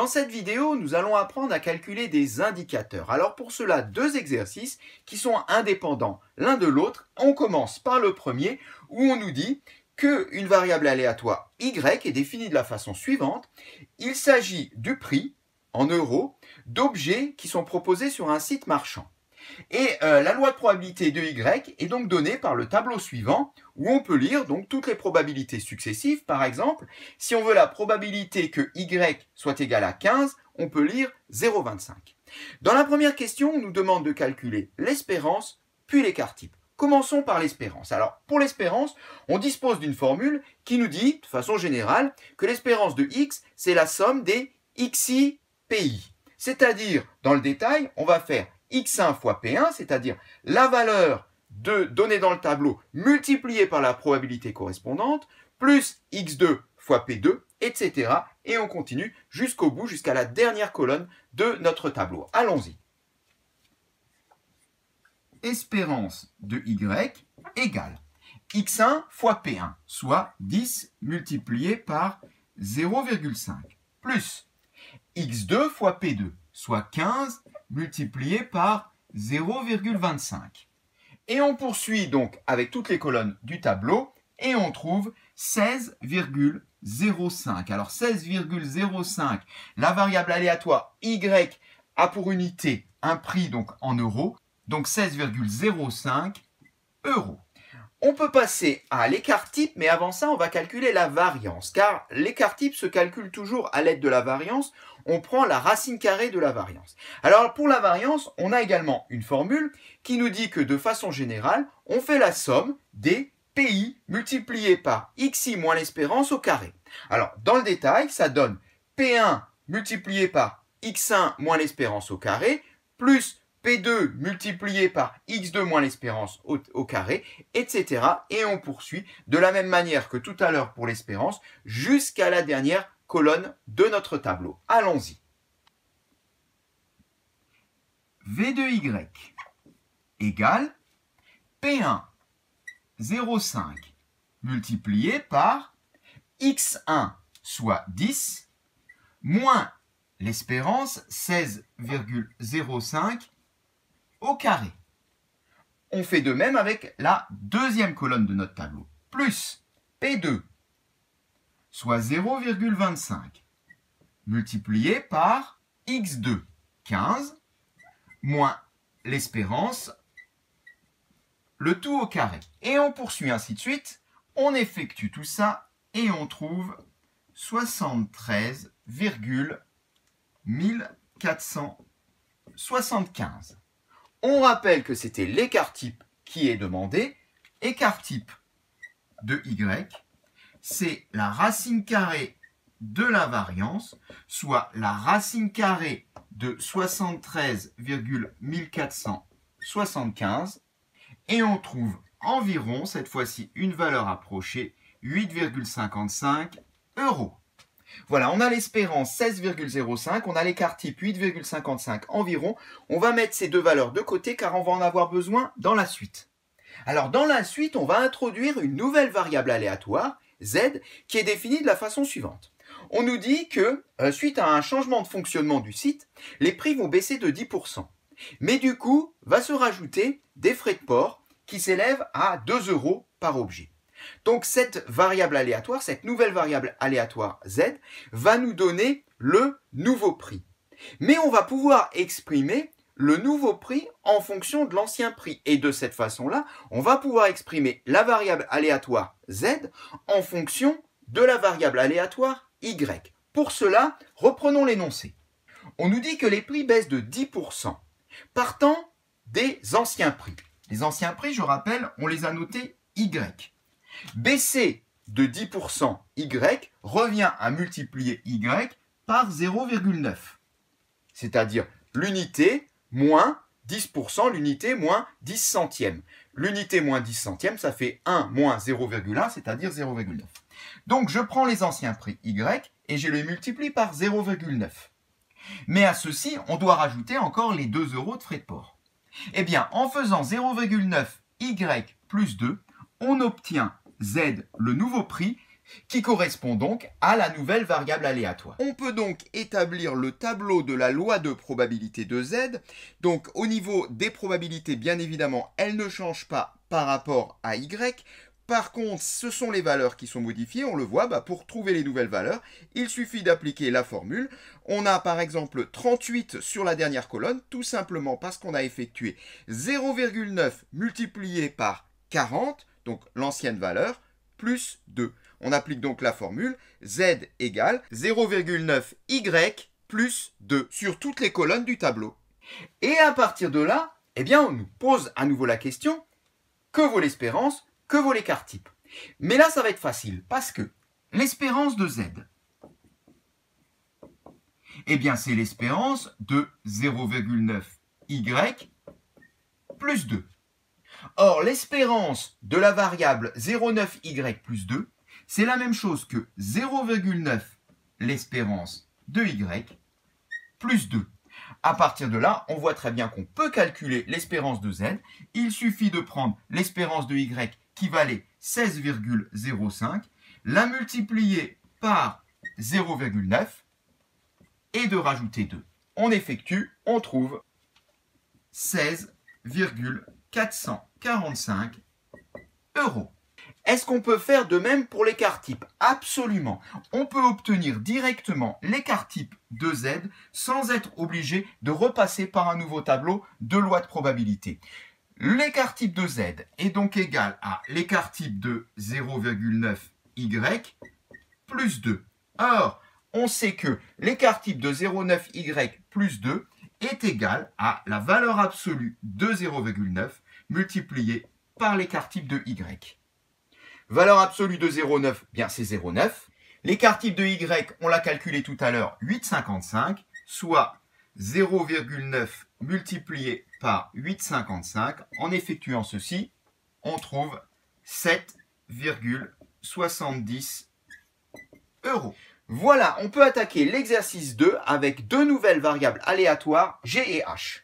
Dans cette vidéo, nous allons apprendre à calculer des indicateurs. Alors pour cela, deux exercices qui sont indépendants l'un de l'autre. On commence par le premier où on nous dit qu'une variable aléatoire y est définie de la façon suivante. Il s'agit du prix en euros d'objets qui sont proposés sur un site marchand. Et la loi de probabilité de y est donc donnée par le tableau suivant où on peut lire donc toutes les probabilités successives. Par exemple, si on veut la probabilité que y soit égal à 15, on peut lire 0,25. Dans la première question, on nous demande de calculer l'espérance puis l'écart type. Commençons par l'espérance. Alors, pour l'espérance, on dispose d'une formule qui nous dit, de façon générale, que l'espérance de x, c'est la somme des xi pi. C'est-à-dire, dans le détail, on va faire x1 fois p1, c'est-à-dire la valeur donnée dans le tableau multipliée par la probabilité correspondante, plus x2 fois p2, etc. Et on continue jusqu'au bout, jusqu'à la dernière colonne de notre tableau. Allons-y. Espérance de y égale x1 fois p1, soit 10 multiplié par 0,5, plus x2 fois p2, soit 15 multiplié par 0,25. Et on poursuit donc avec toutes les colonnes du tableau et on trouve 16,05. Alors 16,05, la variable aléatoire y a pour unité un prix donc en euros, donc 16,05 euros. On peut passer à l'écart type, mais avant ça, on va calculer la variance, car l'écart type se calcule toujours à l'aide de la variance. On prend la racine carrée de la variance. Alors, pour la variance, on a également une formule qui nous dit que, de façon générale, on fait la somme des PI multipliés par XI moins l'espérance au carré. Alors, dans le détail, ça donne P1 multiplié par X1 moins l'espérance au carré, plus P2 multiplié par x2 moins l'espérance au carré, etc. Et on poursuit de la même manière que tout à l'heure pour l'espérance, jusqu'à la dernière colonne de notre tableau. Allons-y. V de y égale P1 0,5 multiplié par x1 soit 10 moins l'espérance 16,05 au carré. On fait de même avec la deuxième colonne de notre tableau. Plus P2, soit 0,25, multiplié par x2, 15, moins l'espérance, le tout au carré. Et on poursuit ainsi de suite. On effectue tout ça et on trouve 73,1475. On rappelle que c'était l'écart type qui est demandé. Écart type de y, c'est la racine carrée de la variance, soit la racine carrée de 73,1475. Et on trouve environ, cette fois-ci, une valeur approchée, 8,55 euros. Voilà, on a l'espérance 16,05, on a l'écart type 8,55 environ. On va mettre ces deux valeurs de côté car on va en avoir besoin dans la suite. Alors dans la suite, on va introduire une nouvelle variable aléatoire, z, qui est définie de la façon suivante. On nous dit que, suite à un changement de fonctionnement du site, les prix vont baisser de 10%. Mais du coup, va se rajouter des frais de port qui s'élèvent à 2 euros par objet. Donc cette variable aléatoire, cette nouvelle variable aléatoire z, va nous donner le nouveau prix. Mais on va pouvoir exprimer le nouveau prix en fonction de l'ancien prix. Et de cette façon-là, on va pouvoir exprimer la variable aléatoire z en fonction de la variable aléatoire y. Pour cela, reprenons l'énoncé. On nous dit que les prix baissent de 10% partant des anciens prix. Les anciens prix, je rappelle, on les a notés y. Baisser de 10% y revient à multiplier y par 0,9. C'est-à-dire l'unité moins 10%, l'unité moins 10 centièmes. L'unité moins 10 centièmes, ça fait 1 moins 0,1, c'est-à-dire 0,9. Donc je prends les anciens prix y et je les multiplie par 0,9. Mais à ceci, on doit rajouter encore les 2 euros de frais de port. Eh bien, en faisant 0,9 y plus 2, on obtient z, le nouveau prix, qui correspond donc à la nouvelle variable aléatoire. On peut donc établir le tableau de la loi de probabilité de Z. Donc au niveau des probabilités, bien évidemment, elles ne changent pas par rapport à Y. Par contre, ce sont les valeurs qui sont modifiées. On le voit, pour trouver les nouvelles valeurs, il suffit d'appliquer la formule. On a par exemple 38 sur la dernière colonne, tout simplement parce qu'on a effectué 0,9 multiplié par 40, donc l'ancienne valeur, plus 2. On applique donc la formule Z égale 0,9Y plus 2 sur toutes les colonnes du tableau. Et à partir de là, eh bien, on nous pose à nouveau la question, que vaut l'espérance? Que vaut l'écart type? Mais là, ça va être facile, parce que l'espérance de Z, eh bien, c'est l'espérance de 0,9Y plus 2. Or, l'espérance de la variable 0,9Y plus 2, c'est la même chose que 0,9 l'espérance de Y plus 2. À partir de là, on voit très bien qu'on peut calculer l'espérance de Z. Il suffit de prendre l'espérance de Y qui valait 16,05, la multiplier par 0,9 et de rajouter 2. On effectue, on trouve 16,445 €. Est-ce qu'on peut faire de même pour l'écart type? Absolument. On peut obtenir directement l'écart type de Z sans être obligé de repasser par un nouveau tableau de loi de probabilité. L'écart type de Z est donc égal à l'écart type de 0,9Y plus 2. Or, on sait que l'écart type de 0,9Y plus 2 est égal à la valeur absolue de 0,9 multipliée par l'écart type de Y. Valeur absolue de 0,9, bien c'est 0,9. L'écart type de Y, on l'a calculé tout à l'heure, 8,55, soit 0,9 multiplié par 8,55. En effectuant ceci, on trouve 7,70 €. Voilà, on peut attaquer l'exercice 2 avec deux nouvelles variables aléatoires, G et H.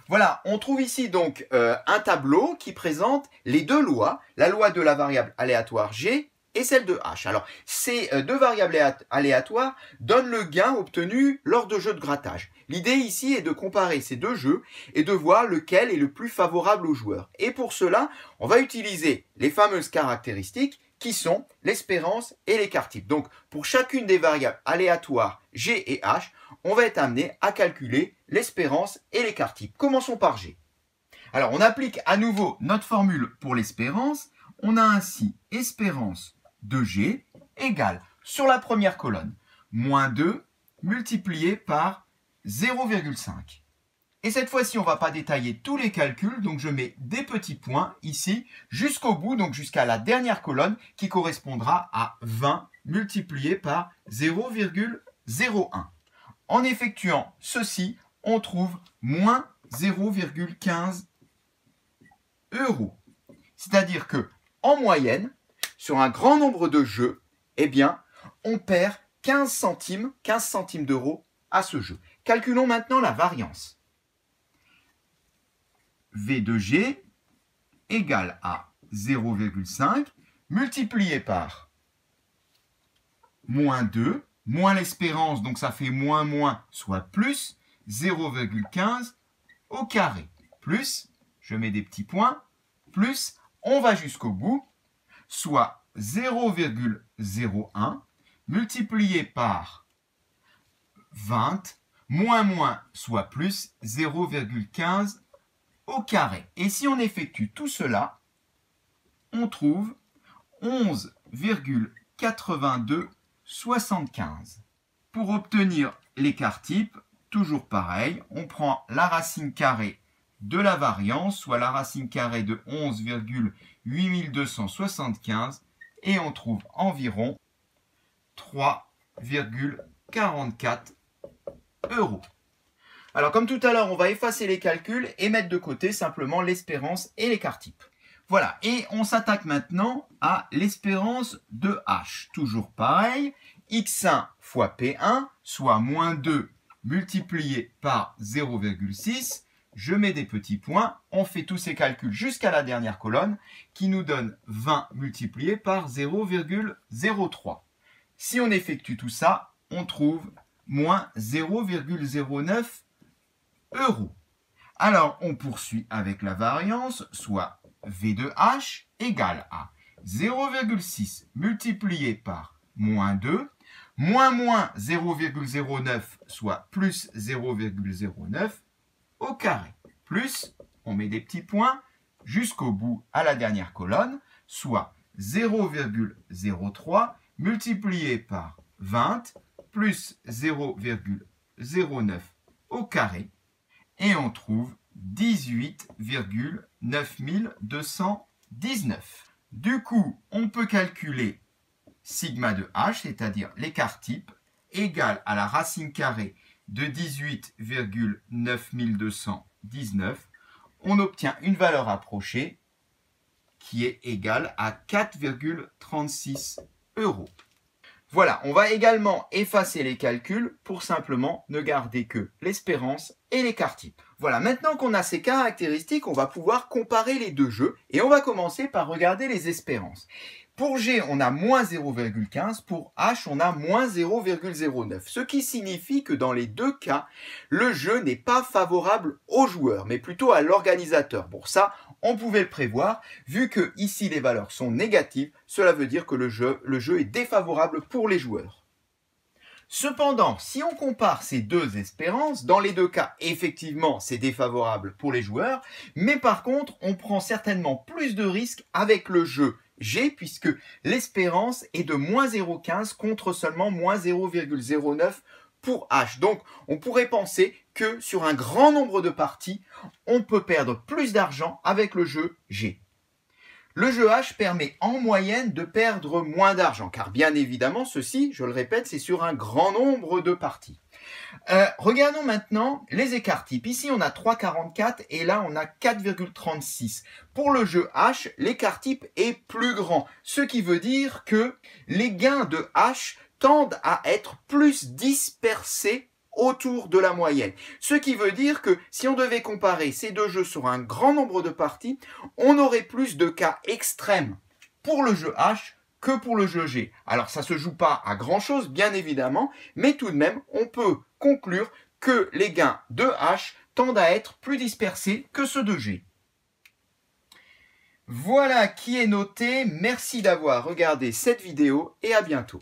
Voilà, on trouve ici donc un tableau qui présente les deux lois, la loi de la variable aléatoire G et celle de H. Alors, ces deux variables aléatoires donnent le gain obtenu lors de jeux de grattage. L'idée ici est de comparer ces deux jeux et de voir lequel est le plus favorable aux joueurs. Et pour cela, on va utiliser les fameuses caractéristiques qui sont l'espérance et l'écart type. Donc, pour chacune des variables aléatoires G et H, on va être amené à calculer l'espérance et l'écart type. Commençons par G. Alors, on applique à nouveau notre formule pour l'espérance. On a ainsi espérance de G égale, sur la première colonne, moins 2 multiplié par 0,5. Et cette fois-ci, on ne va pas détailler tous les calculs, donc je mets des petits points ici jusqu'au bout, donc jusqu'à la dernière colonne qui correspondra à 20 multiplié par 0,01. En effectuant ceci, on trouve moins 0,15 €. C'est-à-dire que, en moyenne, sur un grand nombre de jeux, eh bien, on perd 15 centimes d'euros à ce jeu. Calculons maintenant la variance. V de G égale à 0,5 multiplié par moins 2, moins l'espérance, donc ça fait moins, soit plus 0,15 au carré. Plus, je mets des petits points, plus, on va jusqu'au bout, soit 0,01 multiplié par 20, moins, soit plus 0,15 au carré. Et si on effectue tout cela, on trouve 11,8275. Pour obtenir l'écart type, toujours pareil, on prend la racine carrée de la variance, soit la racine carrée de 11,8275, et on trouve environ 3,44 €. Alors comme tout à l'heure, on va effacer les calculs et mettre de côté simplement l'espérance et l'écart type. Voilà, et on s'attaque maintenant à l'espérance de H. Toujours pareil, x1 fois p1, soit moins 2 multiplié par 0,6, je mets des petits points, on fait tous ces calculs jusqu'à la dernière colonne qui nous donne 20 multiplié par 0,03. Si on effectue tout ça, on trouve moins 0,09 euros. Alors, on poursuit avec la variance, soit V de H égale à 0,6 multiplié par moins 2, moins 0,09, soit plus 0,09 au carré. Plus, on met des petits points jusqu'au bout à la dernière colonne, soit 0,03 multiplié par 20 plus 0,09 au carré. Et on trouve 18,9219. Du coup, on peut calculer sigma de h, c'est-à-dire l'écart type, égal à la racine carrée de 18,9219. On obtient une valeur approchée qui est égale à 4,36 euros. Voilà, on va également effacer les calculs pour simplement ne garder que l'espérance et l'écart type. Voilà, maintenant qu'on a ces caractéristiques, on va pouvoir comparer les deux jeux et on va commencer par regarder les espérances. Pour G, on a moins 0,15, pour H, on a moins 0,09. Ce qui signifie que dans les deux cas, le jeu n'est pas favorable au joueur, mais plutôt à l'organisateur. Pour ça, on pouvait le prévoir, vu que ici les valeurs sont négatives, cela veut dire que le jeu est défavorable pour les joueurs. Cependant, si on compare ces deux espérances, dans les deux cas, effectivement, c'est défavorable pour les joueurs, mais par contre, on prend certainement plus de risques avec le jeu G, puisque l'espérance est de moins 0,15 contre seulement moins 0,09 pour H. Donc, on pourrait penser que sur un grand nombre de parties, on peut perdre plus d'argent avec le jeu G. Le jeu H permet en moyenne de perdre moins d'argent, car bien évidemment, ceci, je le répète, c'est sur un grand nombre de parties. Regardons maintenant les écarts types. Ici, on a 3,44 et là, on a 4,36. Pour le jeu H, l'écart type est plus grand, ce qui veut dire que les gains de H tendent à être plus dispersés autour de la moyenne. Ce qui veut dire que si on devait comparer ces deux jeux sur un grand nombre de parties, on aurait plus de cas extrêmes pour le jeu H que pour le jeu G. Alors ça ne se joue pas à grand chose, bien évidemment, mais tout de même, on peut conclure que les gains de H tendent à être plus dispersés que ceux de G. Voilà qui est noté. Merci d'avoir regardé cette vidéo et à bientôt.